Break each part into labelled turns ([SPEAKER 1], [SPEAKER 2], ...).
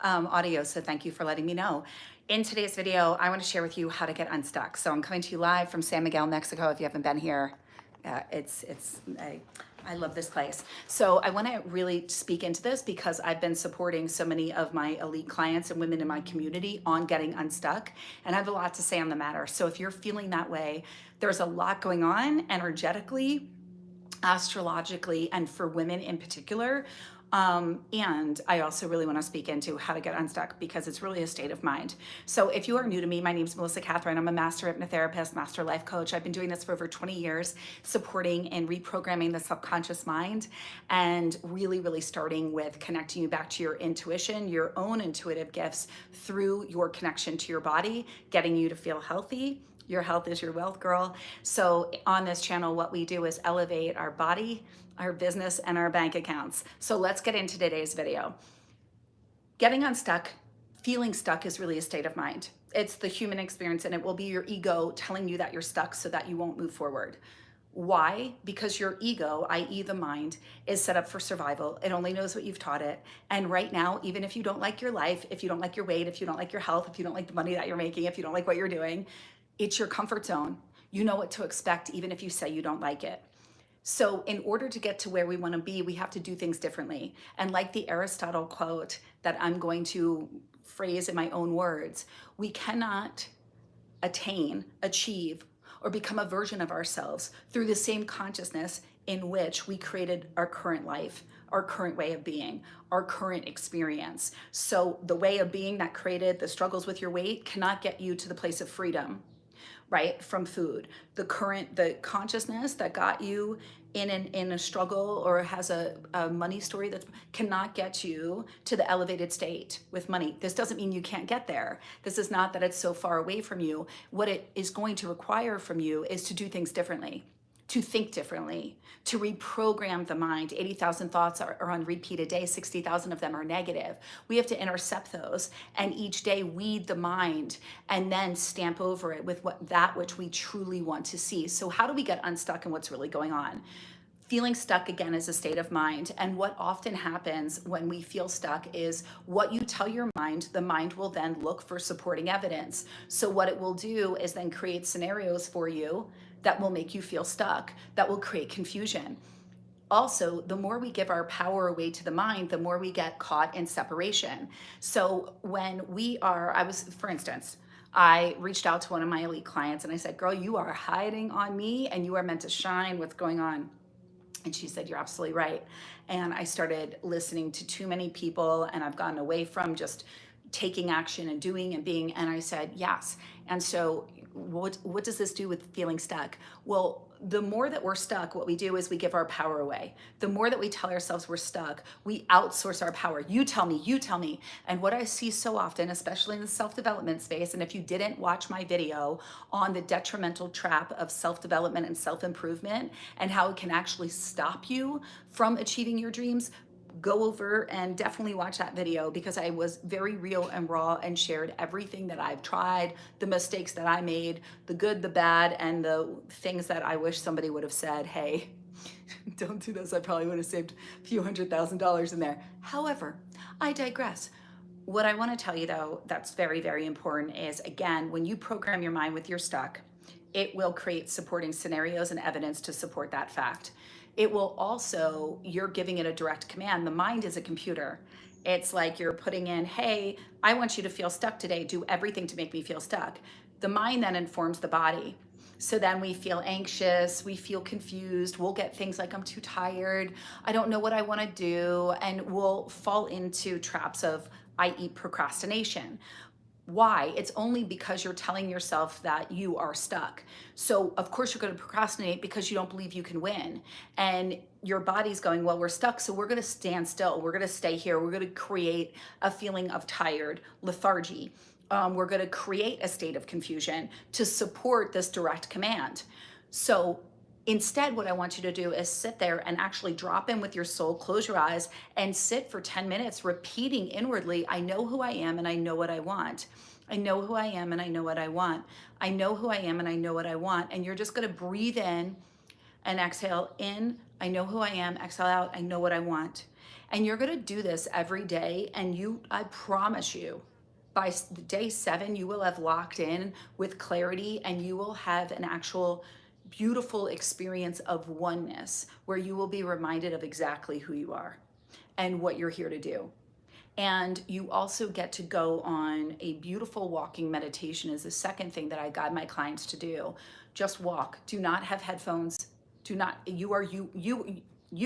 [SPEAKER 1] audio, so thank you for letting me know. In today's video, I want to share with you how to get unstuck. So I'm coming to you live from San Miguel, Mexico. If you haven't been here, I love this place. So I want to really speak into this because I've been supporting so many of my elite clients and women in my community on getting unstuck, and I have a lot to say on the matter. So if you're feeling that way, there's a lot going on energetically, astrologically, and for women in particular. And I also really want to speak into how to get unstuck because it's really a state of mind. So if you are new to me, my name is Melissa Catherine. I'm a master hypnotherapist, master life coach. I've been doing this for over 20 years, supporting and reprogramming the subconscious mind, and really starting with connecting you back to your intuition, your own intuitive gifts through your connection to your body, getting you to feel healthy. Your health is your wealth, girl. So on this channel, what we do is elevate our body, our business, and our bank accounts. So let's get into today's video. Getting unstuck, feeling stuck is really a state of mind. It's the human experience, and it will be your ego telling you that you're stuck so that you won't move forward. Why? Because your ego, i.e. the mind, is set up for survival. It only knows what you've taught it. And right now, even if you don't like your life, if you don't like your weight, if you don't like your health, if you don't like the money that you're making, if you don't like what you're doing, it's your comfort zone. You know what to expect, even if you say you don't like it. So in order to get to where we want to be, we have to do things differently. And like the Aristotle quote that I'm going to phrase in my own words, we cannot attain, achieve, or become a version of ourselves through the same consciousness in which we created our current life, our current way of being, our current experience. So the way of being that created the struggles with your weight cannot get you to the place of freedom, right, from food. The consciousness that got you in a struggle or has a money story that cannot get you to the elevated state with money. This doesn't mean you can't get there. This is not that it's so far away from you. What it is going to require from you is to do things differently, to think differently, to reprogram the mind. 80,000 thoughts are on repeat a day, 60,000 of them are negative. We have to intercept those and each day weed the mind and then stamp over it with that which we truly want to see. So how do we get unstuck and what's really going on? Feeling stuck, again, is a state of mind. And what often happens when we feel stuck is what you tell your mind, the mind will then look for supporting evidence. So what it will do is then create scenarios for you that will make you feel stuck, that will create confusion. Also, the more we give our power away to the mind, the more we get caught in separation. So when for instance, I reached out to one of my elite clients and I said, girl, you are hiding on me and you are meant to shine. What's going on? And she said, you're absolutely right. And I started listening to too many people, and I've gotten away from just taking action and doing and being. And I said, yes. And so what does this do with feeling stuck? Well, the more that we're stuck, what we do is we give our power away. The more that we tell ourselves we're stuck, we outsource our power. You tell me, you tell me. And what I see so often, especially in the self-development space, and if you didn't watch my video on the detrimental trap of self-development and self-improvement and how it can actually stop you from achieving your dreams, go over and definitely watch that video because I was very real and raw and shared everything that I've tried, the mistakes that I made, the good, the bad, and the things that I wish somebody would have said, hey, don't do this. I probably would have saved a few $100,000 in there. However, I digress. What I want to tell you though, that's very important is, again, when you program your mind with your stuck, it will create supporting scenarios and evidence to support that fact. It will also, you're giving it a direct command. The mind is a computer. It's like you're putting in, hey, I want you to feel stuck today. Do everything to make me feel stuck. The mind then informs the body. So then we feel anxious, we feel confused, we'll get things like, I'm too tired, I don't know what I want to do, and we'll fall into traps of, i.e. procrastination. Why? It's only because you're telling yourself that you are stuck. So of course you're going to procrastinate because you don't believe you can win. And your body's going, well, we're stuck, so we're going to stand still. We're going to stay here. We're going to create a feeling of tired, lethargy. We're going to create a state of confusion to support this direct command. So instead, what I want you to do is sit there and actually drop in with your soul, close your eyes, and sit for 10 minutes repeating inwardly, I know who I am and I know what I want. I know who I am and I know what I want. I know who I am and I know what I want. And you're just going to breathe in and exhale in, I know who I am, exhale out, I know what I want. And you're going to do this every day. And I promise you, by day 7, you will have locked in with clarity, and you will have an actual beautiful experience of oneness where you will be reminded of exactly who you are and what you're here to do. And you also get to go on a beautiful walking meditation is the second thing that I guide my clients to do. Just walk. Do not have headphones. Do not, you are you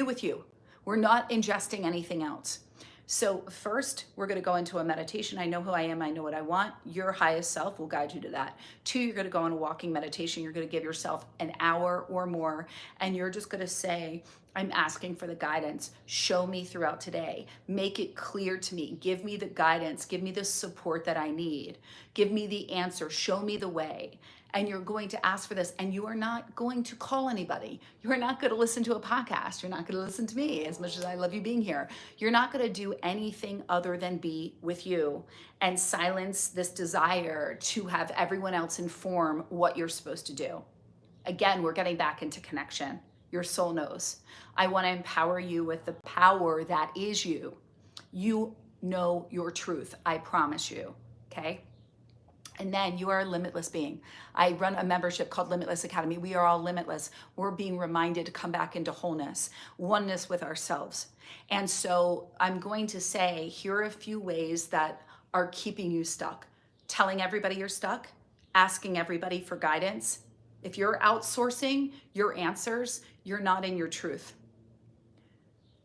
[SPEAKER 1] with you. We're not ingesting anything else. So first, we're going to go into a meditation. I know who I am. I know what I want. Your highest self will guide you to that. 2, you're going to go on a walking meditation. You're going to give yourself an hour or more, and you're just going to say, I'm asking for the guidance. Show me throughout today. Make it clear to me. Give me the guidance. Give me the support that I need. Give me the answer. Show me the way. And you're going to ask for this, and you are not going to call anybody. You are not going to listen to a podcast. You're not going to listen to me, as much as I love you being here. You're not going to do anything other than be with you and silence this desire to have everyone else inform what you're supposed to do. Again, we're getting back into connection. Your soul knows. I want to empower you with the power that is you. You know your truth. I promise you. Okay? And then you are a limitless being. I run a membership called Limitless Academy. We are all limitless. We're being reminded to come back into wholeness, oneness with ourselves. And so I'm going to say, here are a few ways that are keeping you stuck. Telling everybody you're stuck, asking everybody for guidance. If you're outsourcing your answers, you're not in your truth.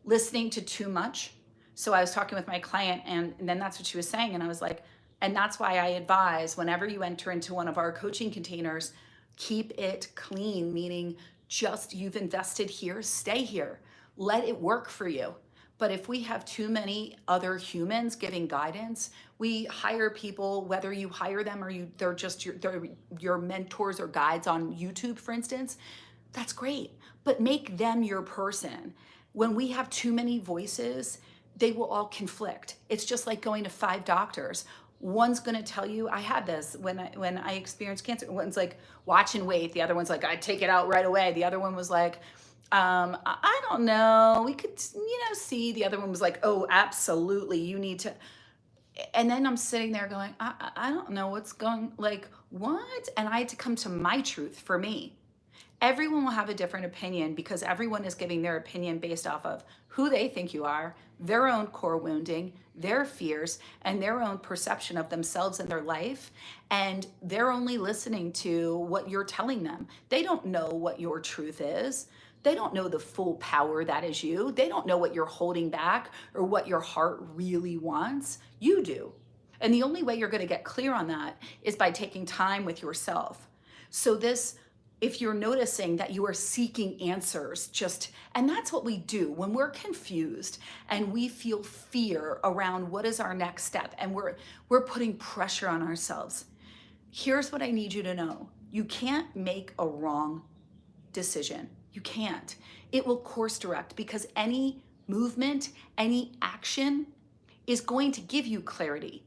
[SPEAKER 1] Listening to too much. So I was talking with my client, and then that's what she was saying. And I was like, and that's why I advise whenever you enter into one of our coaching containers, keep it clean, meaning just you've invested here, stay here. Let it work for you. But if we have too many other humans giving guidance, we hire people, whether you hire them or they're just your mentors or guides on YouTube, for instance, that's great. But make them your person. When we have too many voices, they will all conflict. It's just like going to 5 doctors. One's going to tell you, I had this when I experienced cancer. One's like, watch and wait. The other one's like, I'd take it out right away. The other one was like, I don't know. We could, see. The other one was like, oh, absolutely. You need to. And then I'm sitting there going, I don't know what's going, like, what? And I had to come to my truth for me. Everyone will have a different opinion because everyone is giving their opinion based off of who they think you are, their own core wounding, their fears, and their own perception of themselves and their life. And they're only listening to what you're telling them. They don't know what your truth is. They don't know the full power that is you. They don't know what you're holding back or what your heart really wants. You do. And the only way you're going to get clear on that is by taking time with yourself. So if you're noticing that you are seeking answers, and that's what we do when we're confused and we feel fear around what is our next step, and we're putting pressure on ourselves. Here's what I need you to know. You can't make a wrong decision. You can't. It will course direct, because any movement, any action is going to give you clarity.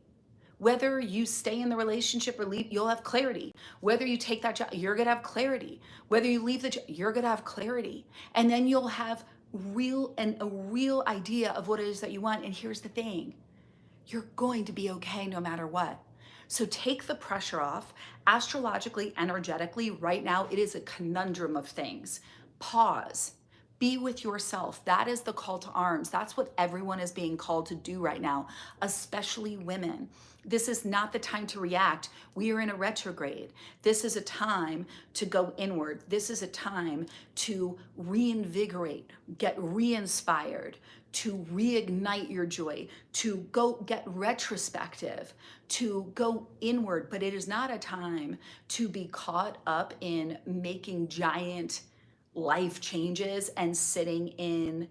[SPEAKER 1] Whether you stay in the relationship or leave, you'll have clarity. Whether you take that job, you're going to have clarity. Whether you leave the job, you're going to have clarity. And then you'll have a real idea of what it is that you want. And here's the thing. You're going to be okay no matter what. So take the pressure off. Astrologically, energetically, right now, it is a conundrum of things. Pause. Be with yourself. That is the call to arms. That's what everyone is being called to do right now, especially women. This is not the time to react. We are in a retrograde. This is a time to go inward. This is a time to reinvigorate, get re-inspired, to reignite your joy, to go get retrospective, to go inward. But it is not a time to be caught up in making giant life changes and sitting in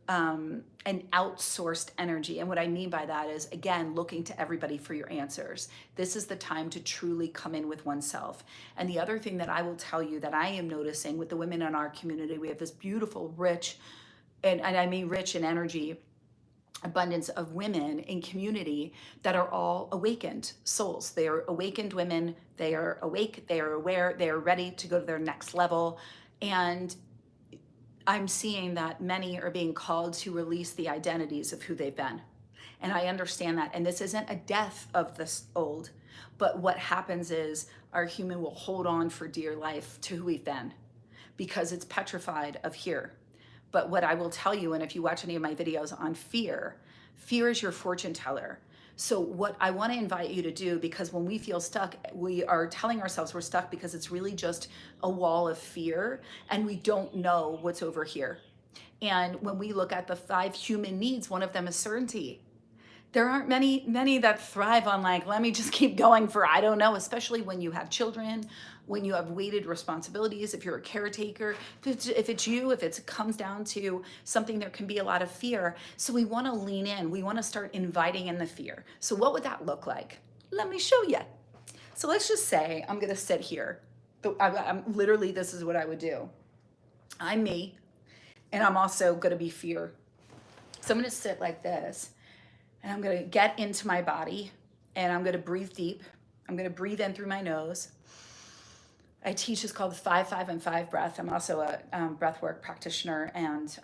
[SPEAKER 1] an outsourced energy. And what I mean by that is, again, looking to everybody for your answers. This is the time to truly come in with oneself. And the other thing that I will tell you that I am noticing with the women in our community, we have this beautiful, rich, and I mean rich in energy, abundance of women in community that are all awakened souls. They are awakened women. They are awake. They are aware. They are ready to go to their next level. And I'm seeing that many are being called to release the identities of who they've been. And I understand that. And this isn't a death of this old, but what happens is our human will hold on for dear life to who we've been because it's petrified of here. But what I will tell you, and if you watch any of my videos on fear, fear is your fortune teller. So what I want to invite you to do, because when we feel stuck, we are telling ourselves we're stuck because it's really just a wall of fear and we don't know what's over here. And when we look at the 5 human needs, one of them is certainty. There aren't many that thrive on like, let me just keep going for, I don't know, especially when you have children, when you have weighted responsibilities, if you're a caretaker, if it's you, if it comes down to something, there can be a lot of fear. So we want to lean in, we want to start inviting in the fear. So what would that look like? Let me show you. So let's just say I'm going to sit here. I'm literally, this is what I would do. I'm me, and I'm also going to be fear. So I'm going to sit like this. And I'm going to get into my body and I'm going to breathe deep. I'm going to breathe in through my nose. I teach is called 5, 5, and 5 breath. I'm also a breath work practitioner and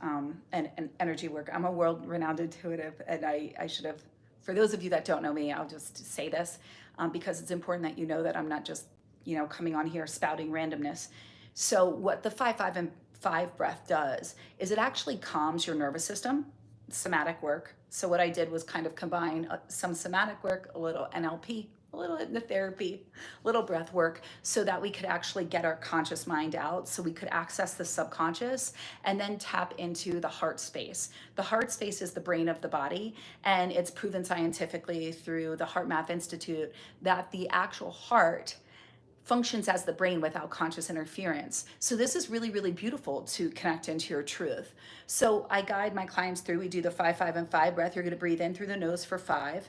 [SPEAKER 1] energy work. I'm a world-renowned intuitive, and I should have, for those of you that don't know me, I'll just say this because it's important that you know that I'm not just, coming on here spouting randomness. So what the 5, 5, and 5 breath does is it actually calms your nervous system, somatic work. So what I did was kind of combine some somatic work, a little NLP, a little hypnotherapy, a little breath work, so that we could actually get our conscious mind out, so we could access the subconscious and then tap into the heart space. The heart space is the brain of the body, and it's proven scientifically through the Heart Math Institute that the actual heart functions as the brain without conscious interference. So this is really, really beautiful to connect into your truth. So I guide my clients through, we do the 5, 5, and 5 breath. You're going to breathe in through the nose for 5.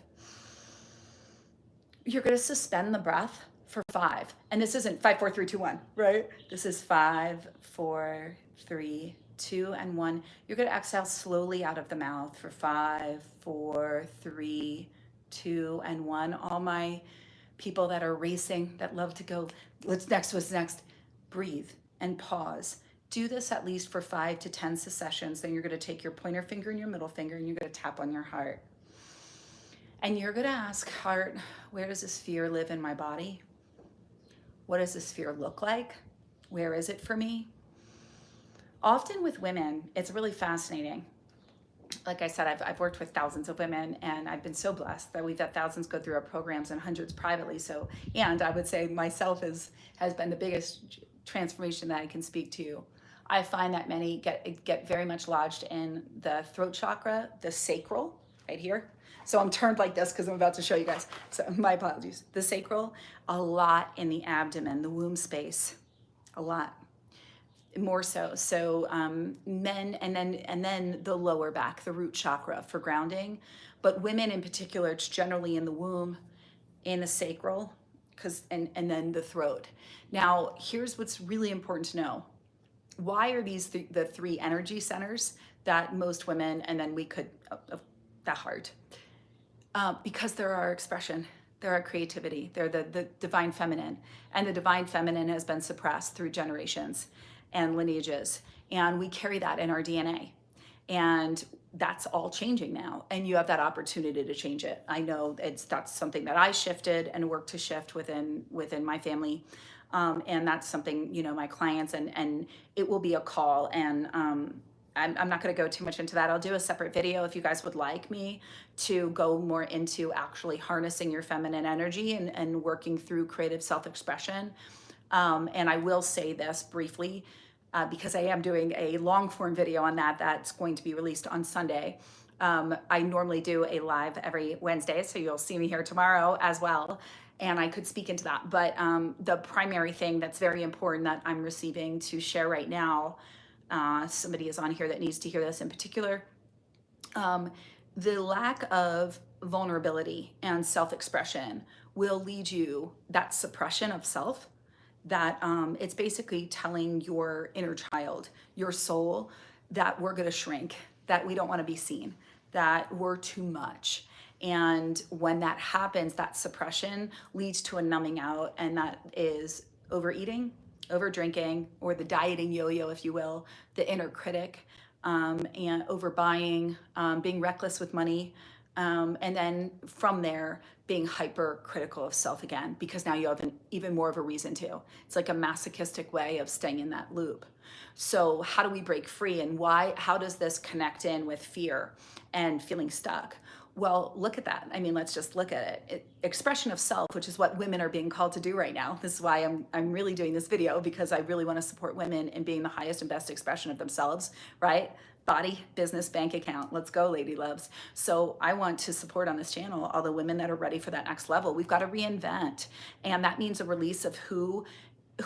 [SPEAKER 1] You're going to suspend the breath for 5. And this isn't 5, 4, 3, 2, 1, right? This is 5, 4, 3, 2, and 1. You're going to exhale slowly out of the mouth for 5, 4, 3, 2, and 1. All my people that are racing, that love to go, what's next, breathe and pause. Do this at least for 5 to 10 sessions. Then you're going to take your pointer finger and your middle finger and you're going to tap on your heart. And you're going to ask, heart, where does this fear live in my body? What does this fear look like? Where is it for me? Often with women, it's really fascinating. Like I said, I've worked with thousands of women, and I've been so blessed that we've had thousands go through our programs and hundreds privately. So, and I would say myself has been the biggest transformation that I can speak to. I find that many get very much lodged in the throat chakra, the sacral, right here. So I'm turned like this because I'm about to show you guys. So my apologies. The sacral, a lot in the abdomen, the womb space, a lot. More so. So men, and then the lower back, the root chakra for grounding. But women in particular, it's generally in the womb, in the sacral, and then the throat. Now, here's what's really important to know. Why are these the 3 energy centers that most women, and then we could, the heart, because they're our expression. They're our creativity. They're the divine feminine. And the divine feminine has been suppressed through generations and lineages. And we carry that in our DNA. And that's all changing now. And you have that opportunity to change it. I know that's something that I shifted and worked to shift within my family. And that's something, my clients, and it will be a call. And I'm not going to go too much into that. I'll do a separate video if you guys would like me to go more into actually harnessing your feminine energy and working through creative self-expression. And I will say this briefly, because I am doing a long form video on that's going to be released on Sunday. I normally do a live every Wednesday, so you'll see me here tomorrow as well. And I could speak into that. But the primary thing that's very important that I'm receiving to share right now, somebody is on here that needs to hear this in particular, the lack of vulnerability and self-expression will lead you, that suppression of self, that it's basically telling your inner child, your soul, that we're going to shrink, that we don't want to be seen, that we're too much. And when that happens, that suppression leads to a numbing out, and that is overeating, over drinking, or the dieting yo-yo, if you will, the inner critic, and overbuying, being reckless with money, and then from there being hypercritical of self again, because now you have even more of a reason to. It's like a masochistic way of staying in that loop. So how do we break free, and why? How does this connect in with fear and feeling stuck? Well, look at that. I mean, let's just look at it. Expression of self, which is what women are being called to do right now. This is why I'm really doing this video, because I really want to support women in being the highest and best expression of themselves, right? Body, business, bank account. Let's go, lady loves. So I want to support on this channel all the women that are ready for that next level. We've got to reinvent. And that means a release of who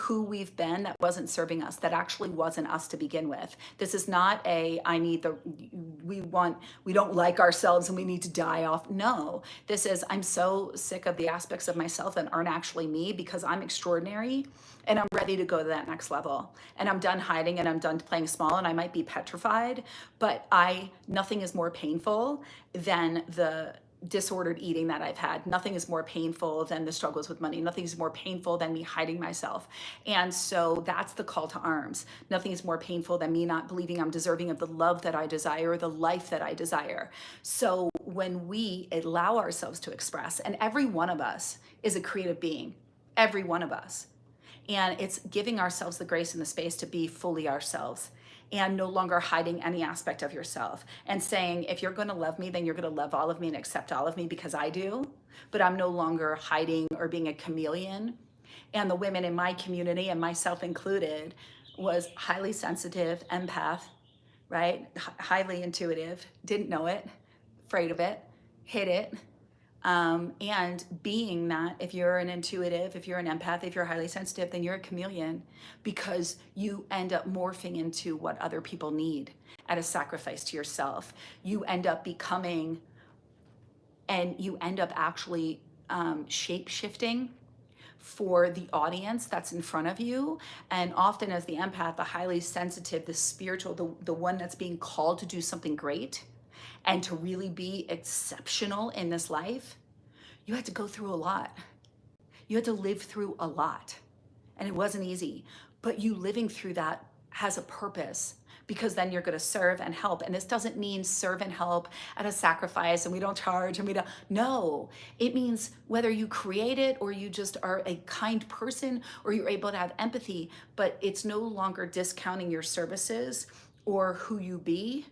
[SPEAKER 1] we've been that wasn't serving us, that actually wasn't us to begin with. This is not we don't like ourselves and we need to die off. No, this is, I'm so sick of the aspects of myself that aren't actually me, because I'm extraordinary and I'm ready to go to that next level. And I'm done hiding, and I'm done playing small, and I might be petrified, but nothing is more painful than the disordered eating that I've had. Nothing is more painful than the struggles with money. Nothing is more painful than me hiding myself. And so that's the call to arms. Nothing is more painful than me not believing I'm deserving of the love that I desire, or the life that I desire. So when we allow ourselves to express, and every one of us is a creative being, every one of us, and it's giving ourselves the grace and the space to be fully ourselves, and no longer hiding any aspect of yourself, and saying, if you're going to love me, then you're going to love all of me and accept all of me, because I do, but I'm no longer hiding or being a chameleon. And the women in my community, and myself included, was highly sensitive, empath, right? Highly intuitive, didn't know it, afraid of it, hid it. And being that, if you're an intuitive, if you're an empath, if you're highly sensitive, then you're a chameleon, because you end up morphing into what other people need at a sacrifice to yourself. You end up becoming, and you end up actually shape shifting for the audience that's in front of you. And often, as the empath, the highly sensitive, the spiritual, the one that's being called to do something great and to really be exceptional in this life, you had to go through a lot. You had to live through a lot. And it wasn't easy. But you living through that has a purpose, because then you're going to serve and help. And this doesn't mean serve and help at a sacrifice and we don't charge and we don't. No, it means whether you create it, or you just are a kind person, or you're able to have empathy, but it's no longer discounting your services or who you be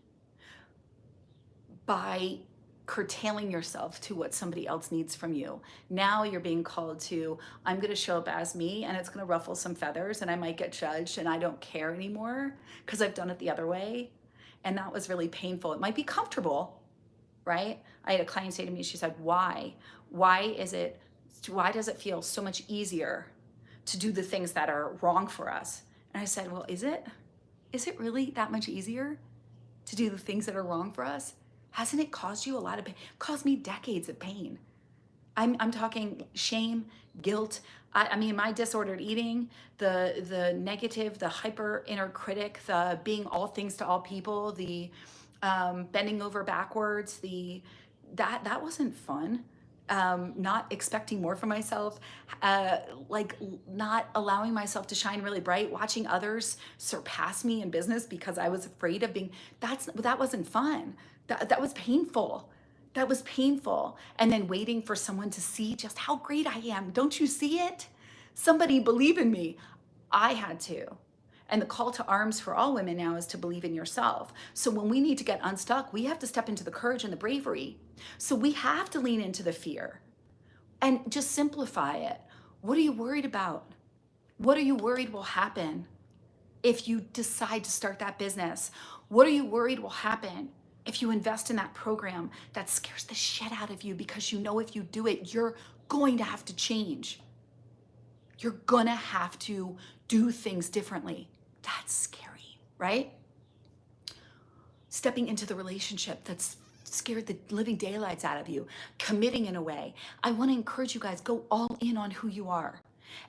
[SPEAKER 1] by curtailing yourself to what somebody else needs from you. Now you're being called to, I'm going to show up as me, and it's going to ruffle some feathers, and I might get judged, and I don't care anymore because I've done it the other way. And that was really painful. It might be comfortable, right? I had a client say to me, she said, why does it feel so much easier to do the things that are wrong for us? And I said, well, is it really that much easier to do the things that are wrong for us? Hasn't it caused you a lot of pain? It caused me decades of pain. I'm talking shame, guilt. I mean, my disordered eating, the negative, the hyper inner critic, the being all things to all people, the bending over backwards, that wasn't fun. Not expecting more from myself, like not allowing myself to shine really bright, watching others surpass me in business because I was afraid of being, that wasn't fun. That was painful. That was painful. And then waiting for someone to see just how great I am. Don't you see it? Somebody believe in me. I had to. And the call to arms for all women now is to believe in yourself. So when we need to get unstuck, we have to step into the courage and the bravery. So we have to lean into the fear and just simplify it. What are you worried about? What are you worried will happen if you decide to start that business? What are you worried will happen if you invest in that program that scares the shit out of you, because you know if you do it, you're going to have to change. You're gonna have to do things differently. That's scary, right? Stepping into the relationship that's scared the living daylights out of you, committing in a way. I want to encourage you guys, go all in on who you are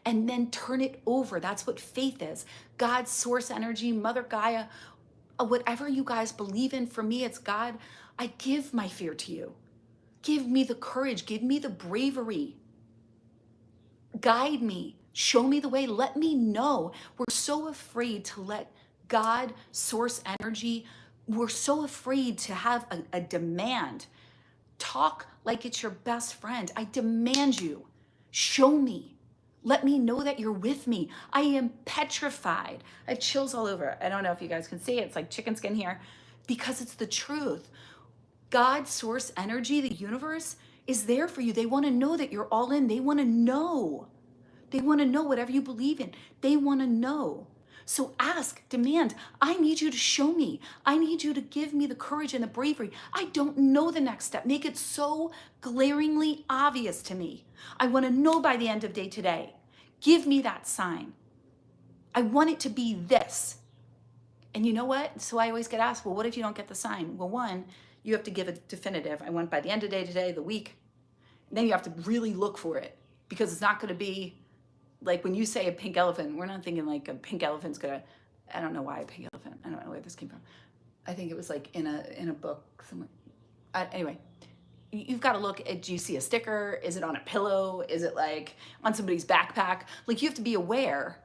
[SPEAKER 1] and then turn it over. That's what faith is. God's source energy, Mother Gaia, whatever you guys believe in. For me, it's God. I give my fear to you. Give me the courage. Give me the bravery. Guide me. Show me the way. Let me know. We're so afraid to let God, source energy, we're so afraid to have a demand. Talk like it's your best friend. I demand you. Show me. Let me know that you're with me. I am petrified. I have chills all over. I don't know if you guys can see it. It's like chicken skin here because it's the truth. God, source energy, the universe is there for you. They want to know that you're all in. They want to know. They want to know whatever you believe in. They want to know. So ask, demand, I need you to show me. I need you to give me the courage and the bravery. I don't know the next step. Make it so glaringly obvious to me. I want to know by the end of day today. Give me that sign. I want it to be this. And you know what? So I always get asked, well, what if you don't get the sign? Well, one, you have to give a definitive. I want by the end of day today, the week. And then you have to really look for it because it's not going to be like when you say a pink elephant, we're not thinking like a pink elephant's gonna, I don't know why a pink elephant. I don't know where this came from. I think it was like in a book somewhere. Anyway, you've got to look at, do you see a sticker? Is it on a pillow? Is it like on somebody's backpack? Like you have to be aware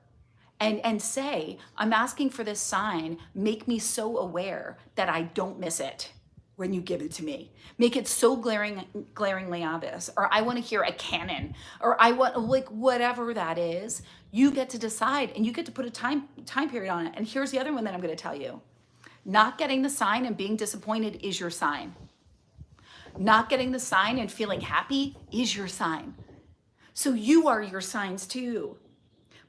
[SPEAKER 1] and say, I'm asking for this sign. Make me so aware that I don't miss it when you give it to me. Make it so glaringly obvious. Or I want to hear a cannon. Or I want, like, whatever that is. You get to decide and you get to put a time period on it. And here's the other one that I'm going to tell you. Not getting the sign and being disappointed is your sign. Not getting the sign and feeling happy is your sign. So you are your signs too.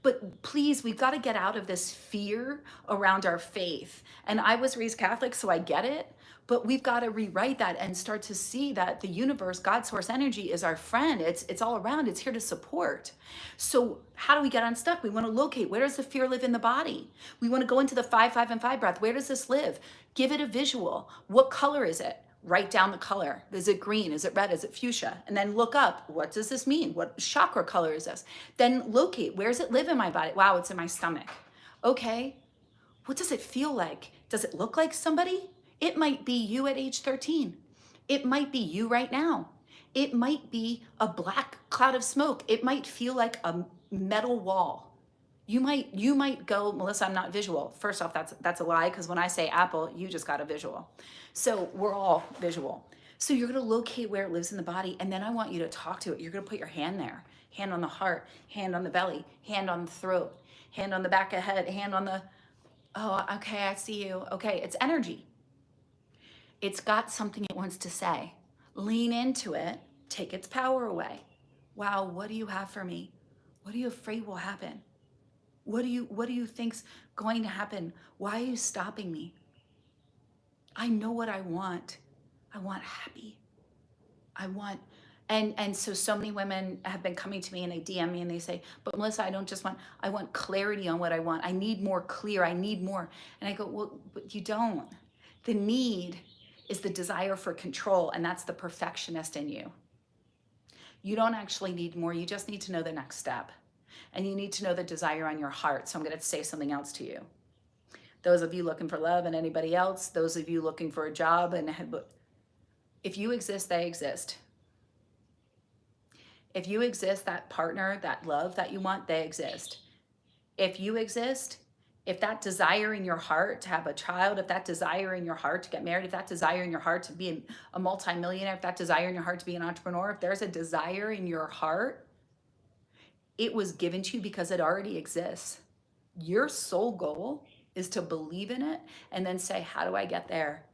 [SPEAKER 1] But please, we've got to get out of this fear around our faith. And I was raised Catholic, so I get it. But we've got to rewrite that and start to see that the universe, God, source energy is our friend. It's all around. It's here to support. So how do we get unstuck? We want to locate, where does the fear live in the body? We want to go into the 5, 5, and 5 breath. Where does this live? Give it a visual. What color is it? Write down the color. Is it green? Is it red? Is it fuchsia? And then look up, what does this mean? What chakra color is this? Then locate, where does it live in my body? Wow, it's in my stomach. Okay, what does it feel like? Does it look like somebody? It might be you at age 13. It might be you right now. It might be a black cloud of smoke. It might feel like a metal wall. You might go, Melissa, I'm not visual. First off, that's a lie, because when I say apple, you just got a visual. So we're all visual. So you're going to locate where it lives in the body, and then I want you to talk to it. You're going to put your hand there. Hand on the heart, hand on the belly, hand on the throat, hand on the back of the head, hand on the, oh, okay, I see you. Okay, it's energy. It's got something it wants to say. Lean into it, take its power away. Wow, what do you have for me? What are you afraid will happen? What do you think's going to happen? Why are you stopping me? I know what I want. I want happy. I want, and so many women have been coming to me and they DM me and they say, but Melissa, I want clarity on what I want. I need more clear. I need more. And I go, well, but you don't. The need is the desire for control, and that's the perfectionist in you. You don't actually need more. You just need to know the next step. And you need to know the desire on your heart. So I'm going to say something else to you. Those of you looking for love and anybody else, those of you looking for a job, and if you exist, they exist. If you exist, that partner, that love that you want, they exist. If you exist, if that desire in your heart to have a child, if that desire in your heart to get married, if that desire in your heart to be a multimillionaire, if that desire in your heart to be an entrepreneur, if there's a desire in your heart, it was given to you because it already exists. Your sole goal is to believe in it and then say, how do I get there?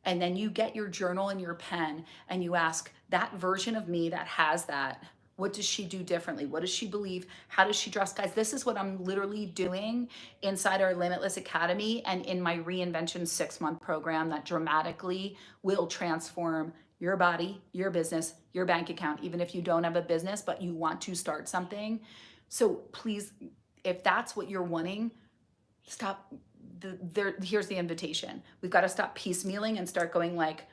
[SPEAKER 1] And then you get your journal and your pen and you ask that version of me that has that, what does she do differently? What does she believe? How does she dress? Guys, this is what I'm literally doing inside our Limitless Academy and in my Reinvention 6-month program that dramatically will transform your body, your business, your bank account, even if you don't have a business, but you want to start something. So please, if that's what you're wanting, stop. Here's the invitation. We've got to stop piecemealing and start going like,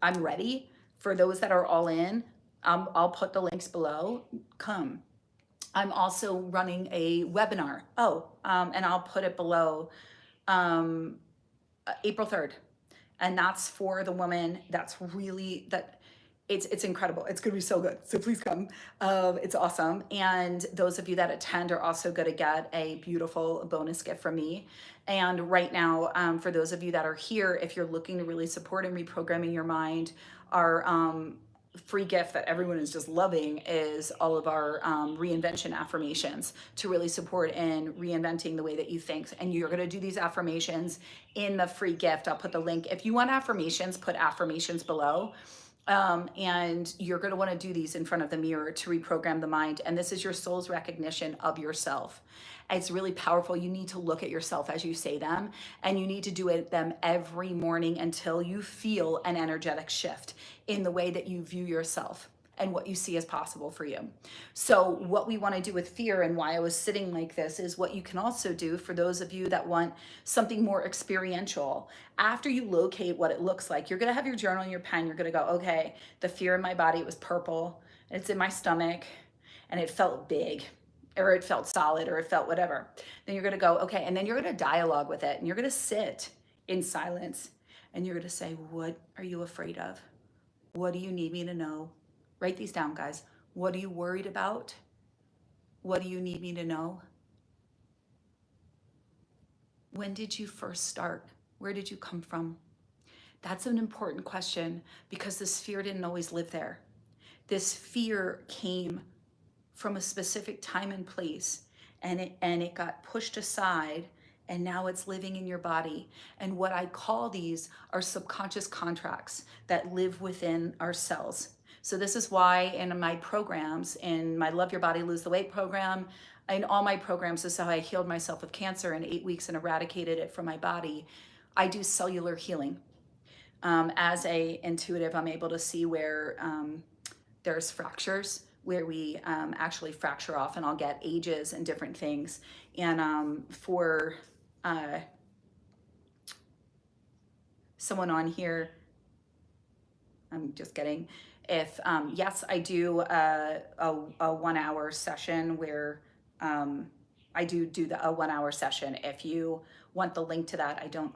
[SPEAKER 1] I'm ready. For those that are all in, I'll put the links below. Come. I'm also running a webinar. And I'll put it below, April 3rd. And that's for the woman that's really, that It's incredible. It's gonna be so good. So please come. It's awesome. And those of you that attend are also going to get a beautiful bonus gift from me. And right now, for those of you that are here, if you're looking to really support and reprogramming your mind, our free gift that everyone is just loving is all of our reinvention affirmations to really support in reinventing the way that you think. And you're going to do these affirmations in the free gift. I'll put the link. If you want affirmations, put affirmations below. And you're going to want to do these in front of the mirror to reprogram the mind. And this is your soul's recognition of yourself. It's really powerful. You need to look at yourself as you say them, and you need to do them every morning until you feel an energetic shift in the way that you view yourself and what you see as possible for you. So what we want to do with fear, and why I was sitting like this, is what you can also do for those of you that want something more experiential. After you locate what it looks like, you're going to have your journal and your pen. You're going to go, okay, the fear in my body, it was purple, it's in my stomach, and it felt big, or it felt solid, or it felt whatever. Then you're going to go, okay, and then you're going to dialogue with it, and you're going to sit in silence, and you're going to say, what are you afraid of? What do you need me to know? Write these down, guys. What are you worried about? What do you need me to know? When did you first start? Where did you come from? That's an important question, because this fear didn't always live there. This fear came from a specific time and place, and it got pushed aside, and now it's living in your body. And what I call these are subconscious contracts that live within our cells. So this is why in my programs, in my Love Your Body, Lose the Weight program, in all my programs, this is how I healed myself of cancer in 8 weeks and eradicated it from my body. I do cellular healing. As a intuitive, I'm able to see where there's fractures, where we actually fracture off, and I'll get ages and different things. And for someone on here, I'm just getting, if yes, I do a 1 hour session where I do a 1 hour session. If you want the link to that, I don't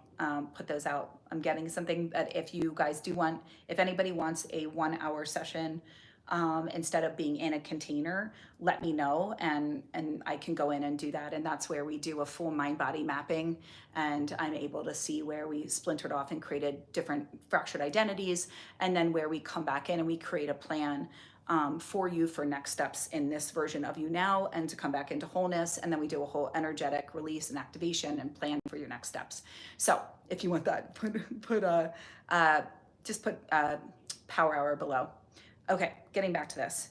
[SPEAKER 1] put those out. I'm getting something that if you guys do want, if anybody wants a 1 hour session, instead of being in a container, let me know, and I can go in and do that. And that's where we do a full mind body mapping, and I'm able to see where we splintered off and created different fractured identities, and then where we come back in and we create a plan for you for next steps in this version of you now, and to come back into wholeness. And then we do a whole energetic release and activation and plan for your next steps. So if you want that, just put power hour below. Okay, getting back to this.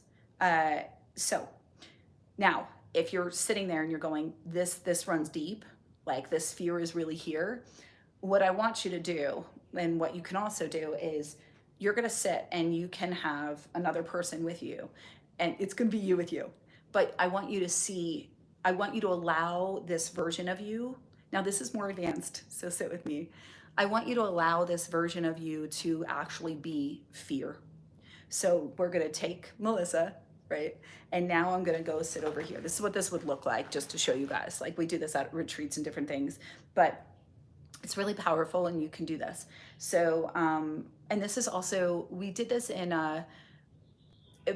[SPEAKER 1] So now, if you're sitting there and you're going, this runs deep, like this fear is really here, what I want you to do, and what you can also do, is you're gonna sit and you can have another person with you, and it's gonna be you with you. But I want you to allow this version of you. Now this is more advanced, so sit with me. I want you to allow this version of you to actually be fear. So we're gonna take Melissa, right? And now I'm gonna go sit over here. This is what this would look like, just to show you guys. Like, we do this at retreats and different things, but it's really powerful, and you can do this. So, and this is also, we did this in,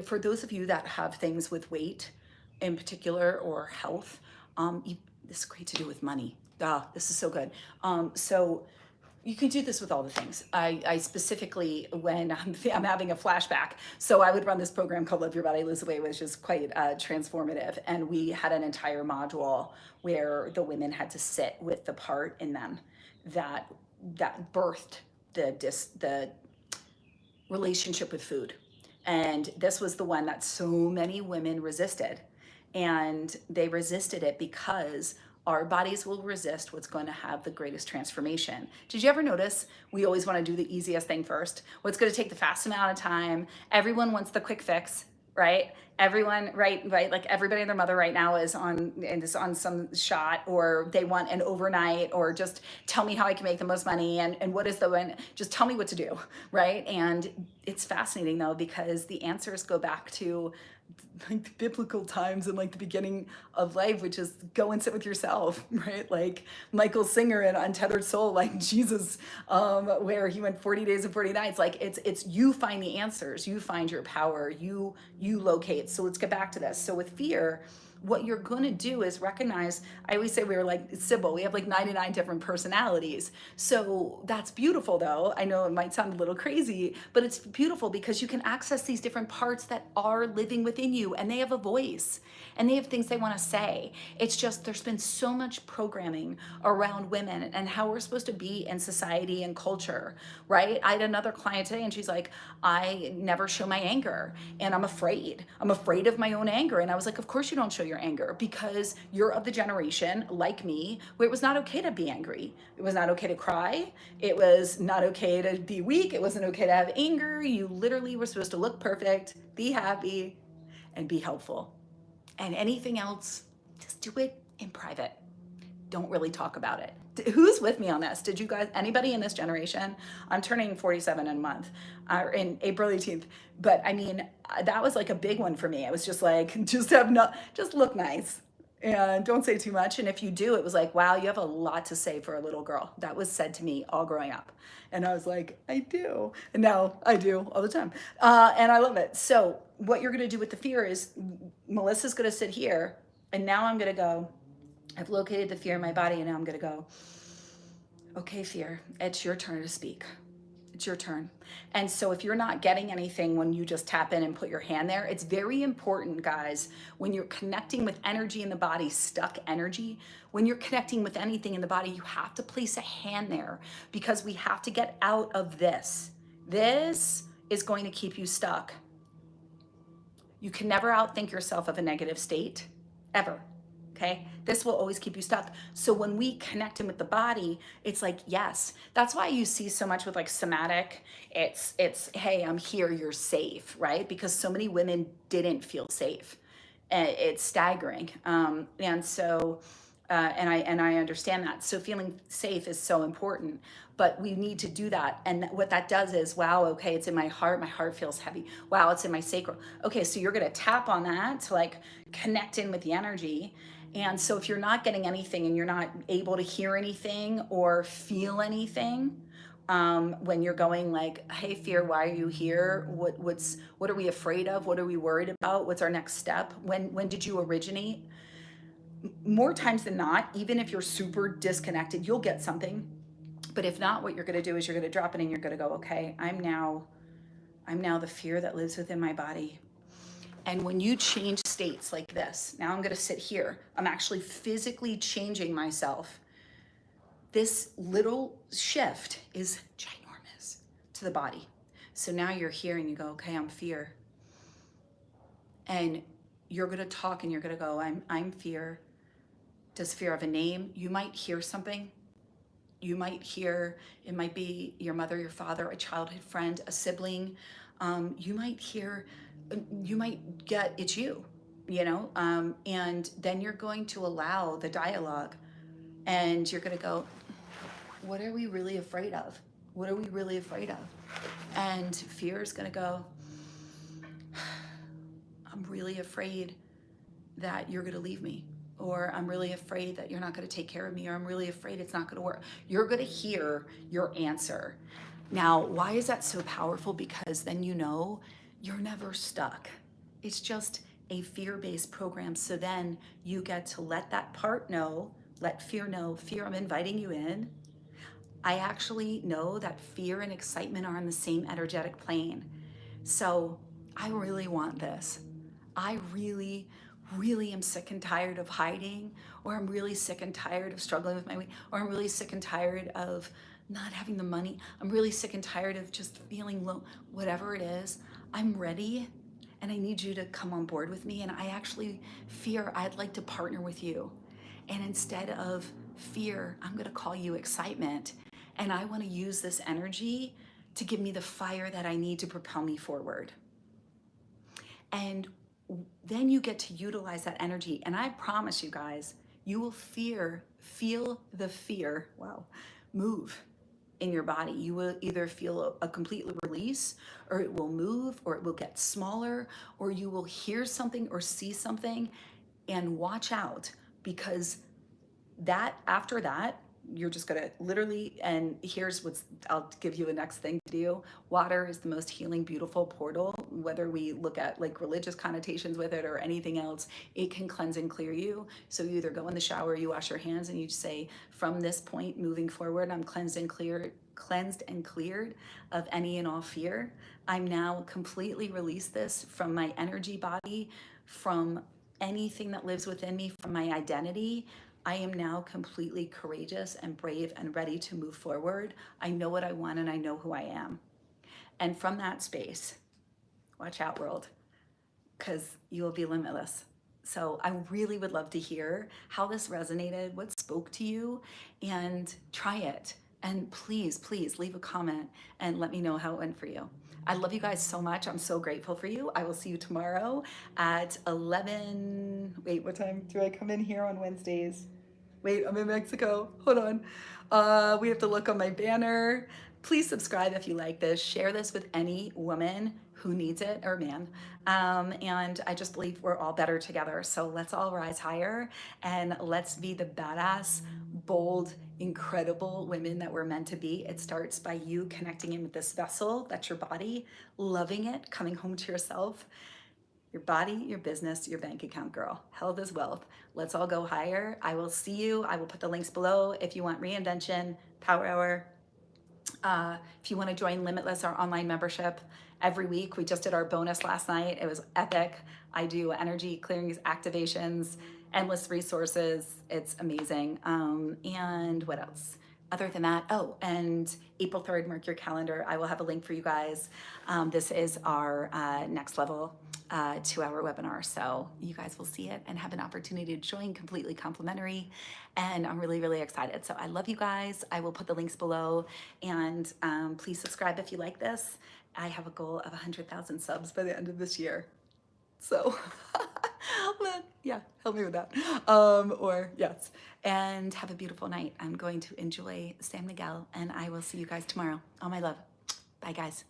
[SPEAKER 1] for those of you that have things with weight in particular, or health, this is great to do with money. This is so good. So you can do this with all the things. I specifically, when I'm having a flashback, so I would run this program called Love Your Body, Lose the Weight, which is quite transformative. And we had an entire module where the women had to sit with the part in them that birthed the relationship with food. And this was the one that so many women resisted. And they resisted it because our bodies will resist what's going to have the greatest transformation. Did you ever notice we always want to do the easiest thing first? What's going to take the fast amount of time? Everyone wants the quick fix. right? Everyone, right, like everybody and their mother right now is on some shot, or they want an overnight, or just tell me how I can make the most money, and what is the one, just tell me what to do, right? And it's fascinating though, because the answers go back to like the biblical times and like the beginning of life, which is go and sit with yourself, right? Like Michael Singer in Untethered Soul, like Jesus, where he went 40 days and 40 nights. Like it's you find the answers, you find your power, you locate. So let's get back to this. So with fear, what you're going to do is recognize, I always say we're like Sybil, we have like 99 different personalities. So that's beautiful though. I know it might sound a little crazy, but it's beautiful because you can access these different parts that are living within you, and they have a voice and they have things they want to say. It's just there's been so much programming around women and how we're supposed to be in society and culture, right? I had another client today and she's like, I never show my anger and I'm afraid. I'm afraid of my own anger. And I was like, of course you don't show your anger, because you're of the generation like me where it was not okay to be angry. It was not okay to cry. It was not okay to be weak. It wasn't okay to have anger. You literally were supposed to look perfect, be happy, and be helpful. And anything else, just do it in private. Don't really talk about it. Who's with me on this? Did you guys, anybody in this generation? I'm turning 47 in a month, in April 18th. But I mean, that was like a big one for me. I was just like, just look nice and don't say too much. And if you do, it was like, wow, you have a lot to say for a little girl. That was said to me all growing up. And I was like, I do. And now I do all the time. And I love it. So what you're going to do with the fear is Melissa's going to sit here, and now I'm going to go, I've located the fear in my body, and now I'm going to go, okay, fear, it's your turn to speak. It's your turn. And so if you're not getting anything when you just tap in and put your hand there, it's very important, guys, when you're connecting with energy in the body, stuck energy, when you're connecting with anything in the body, you have to place a hand there, because we have to get out of this. This is going to keep you stuck. You can never outthink yourself of a negative state, ever. Okay, this will always keep you stuck. So when we connect in with the body, it's like, yes, that's why you see so much with like somatic. It's hey, I'm here, you're safe, right? Because so many women didn't feel safe. And it's staggering. And so and I understand that. So feeling safe is so important, but we need to do that. And what that does is, wow, okay, it's in my heart. My heart feels heavy. Wow, it's in my sacral. Okay, so you're gonna tap on that to like connect in with the energy. And so if you're not getting anything and you're not able to hear anything or feel anything, when you're going like, hey, fear, why are you here? What are we afraid of? What are we worried about? What's our next step? When did you originate? More times than not, even if you're super disconnected, you'll get something. But if not, what you're going to do is you're going to drop it and you're going to go, okay, I'm now the fear that lives within my body. And when you change states like this, now I'm going to sit here. I'm actually physically changing myself. This little shift is ginormous to the body. So now you're here and you go, okay, I'm fear. And you're going to talk and you're going to go, I'm fear. Does fear have a name? You might hear something. You might hear, it might be your mother, your father, a childhood friend, a sibling. You might hear, you might get, it's you, and then you're going to allow the dialogue, and you're going to go, what are we really afraid of? What are we really afraid of? And fear is going to go, I'm really afraid that you're going to leave me. Or I'm really afraid that you're not going to take care of me, or I'm really afraid it's not going to work. You're going to hear your answer. Now, why is that so powerful? Because then you're never stuck. It's just a fear-based program. So then you get to let that part know, let fear know, fear, I'm inviting you in. I actually know that fear and excitement are on the same energetic plane. So I really want this. I really, really am sick and tired of hiding, or I'm really sick and tired of struggling with my weight, or I'm really sick and tired of not having the money. I'm really sick and tired of just feeling low, whatever it is. I'm ready, and I need you to come on board with me. And I actually fear, I'd like to partner with you. And instead of fear, I'm going to call you excitement. And I want to use this energy to give me the fire that I need to propel me forward. And then you get to utilize that energy. And I promise you guys, you will feel the fear, wow, move in your body. You will either feel a complete release, or it will move, or it will get smaller, or you will hear something or see something. And watch out, because that after that, you're just gonna literally, and here's what's, I'll give you the next thing to do. Water is the most healing, beautiful portal. Whether we look at like religious connotations with it or anything else, it can cleanse and clear you. So you either go in the shower, you wash your hands, and you say, from this point moving forward, I'm cleansed and cleared of any and all fear. I'm now completely released this from my energy body, from anything that lives within me, from my identity. I am now completely courageous and brave and ready to move forward. I know what I want and I know who I am. And from that space, watch out, world, because you will be limitless. So I really would love to hear how this resonated, what spoke to you, and try it. And please, please leave a comment and let me know how it went for you. I love you guys so much. I'm so grateful for you. I will see you tomorrow at 11. Wait, what time do I come in here on Wednesdays? Wait, I'm in Mexico. Hold on. We have to look on my banner. Please subscribe if you like this. Share this with any woman who needs it, or man. And I just believe we're all better together. So let's all rise higher and let's be the badass, bold, incredible women that we're meant to be. It starts by you connecting in with this vessel, that's your body, loving it, coming home to yourself. Your body, your business, your bank account, girl. Health is wealth. Let's all go higher. I will see you. I will put the links below if you want reinvention, power hour. If you want to join Limitless, our online membership, every week. We just did our bonus last night. It was epic. I do energy clearings, activations, endless resources. It's amazing. And what else? Other than that, oh, and April 3rd, mark your calendar. I will have a link for you guys. This is our next level 2-hour webinar. So you guys will see it and have an opportunity to join, completely complimentary. And I'm really, really excited. So I love you guys. I will put the links below, and please subscribe if you like this. I have a goal of 100,000 subs by the end of this year. So yeah, help me with that. Or yes, and have a beautiful night. I'm going to enjoy San Miguel, and I will see you guys tomorrow. All my love. Bye guys.